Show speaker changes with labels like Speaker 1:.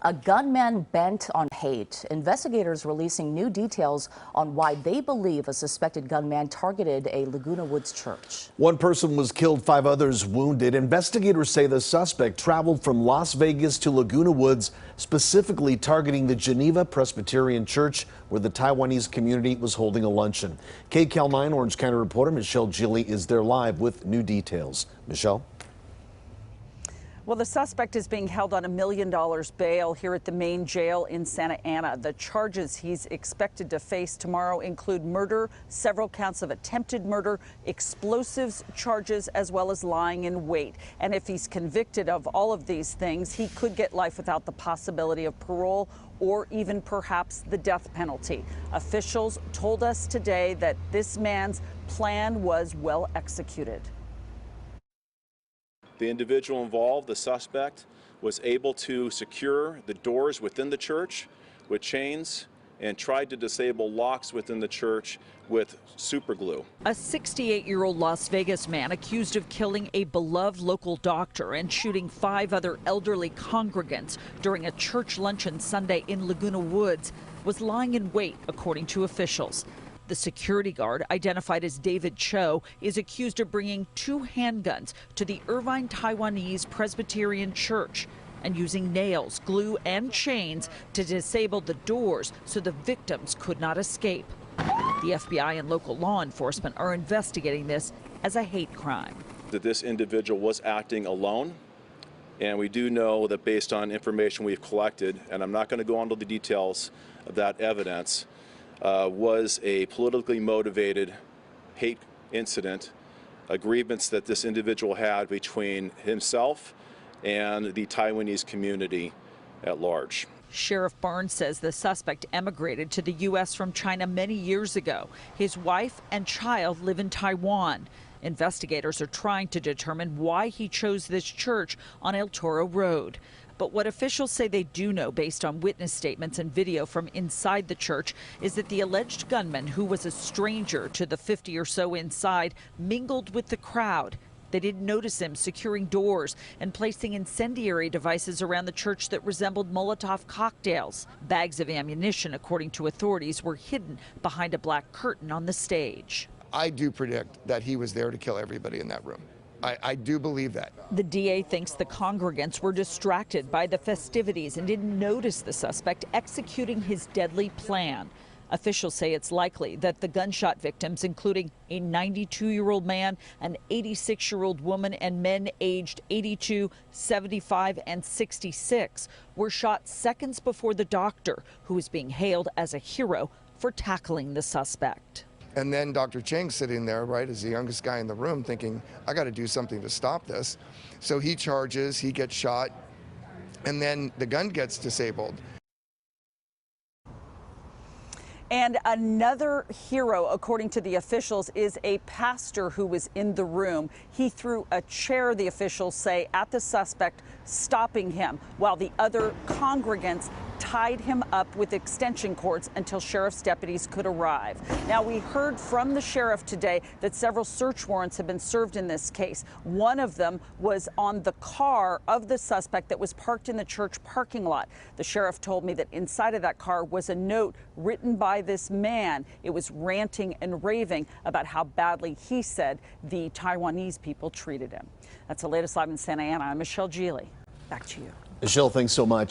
Speaker 1: A gunman bent on hate. Investigators releasing new details on why they believe a suspected gunman targeted a Laguna Woods church.
Speaker 2: One person was killed, 5 others wounded. Investigators say the suspect traveled from Las Vegas to Laguna Woods, specifically targeting the Geneva Presbyterian Church, where the Taiwanese community was holding a luncheon. KCAL 9 Orange County reporter Michele Gile is there live with new details. Michele?
Speaker 3: Well, the suspect is being held on $1 million bail here at the main jail in Santa Ana. The charges he's expected to face tomorrow include murder, several counts of attempted murder, explosives charges, as well as lying in wait. And if he's convicted of all of these things, he could get life without the possibility of parole or even perhaps the death penalty. Officials told us today that this man's plan was well executed.
Speaker 4: The individual involved, the suspect, was able to secure the doors within the church with chains and tried to disable locks within the church with super glue.
Speaker 3: A 68-year-old Las Vegas man accused of killing a beloved local doctor and shooting 5 other elderly congregants during a church luncheon Sunday in Laguna Woods was lying in wait, according to officials. The security guard, identified as David Cho, is accused of bringing 2 handguns to the Irvine Taiwanese Presbyterian Church and using nails, glue, and chains to disable the doors so the victims could not escape. The FBI and local law enforcement are investigating this as a hate crime.
Speaker 4: That this individual was acting alone, and we do know that based on information we've collected, and I'm not going to go into the details of that evidence, was a politically motivated hate incident, a grievance that this individual had between himself and the Taiwanese community at large.
Speaker 3: Sheriff Barnes says the suspect emigrated to the U.S. from China many years ago. His wife and child live in Taiwan. Investigators are trying to determine why he chose this church on El Toro Road. But what officials say they do know, based on witness statements and video from inside the church, is that the alleged gunman, who was a stranger to the 50 or so inside, mingled with the crowd. They didn't notice him securing doors and placing incendiary devices around the church that resembled Molotov cocktails. Bags of ammunition, according to authorities, were hidden behind a black curtain on the stage.
Speaker 5: I do predict that he was there to kill everybody in that room. I do believe that.
Speaker 3: The DA thinks the congregants were distracted by the festivities and didn't notice the suspect executing his deadly plan. Officials say it's likely that the gunshot victims, including a 92-year-old man, an 86-year-old woman, and men aged 82, 75, and 66, were shot seconds before the doctor, who is being hailed as a hero for tackling the suspect.
Speaker 5: And then Dr. Chang's sitting there, right, as the youngest guy in the room, thinking, I got to do something to stop this. So he charges, he gets shot, and then the gun gets disabled.
Speaker 3: And another hero, according to the officials, is a pastor who was in the room. He threw a chair, the officials say, at the suspect, stopping him, while the other congregants tied him up with extension cords until sheriff's deputies could arrive. Now, we heard from the sheriff today that several search warrants have been served in this case. One of them was on the car of the suspect that was parked in the church parking lot. The sheriff told me that inside of that car was a note written by this man. It was ranting and raving about how badly, he said, the Taiwanese people treated him. That's the latest live in Santa Ana. I'm Michele Gile. Back to you.
Speaker 2: Michele, thanks so much.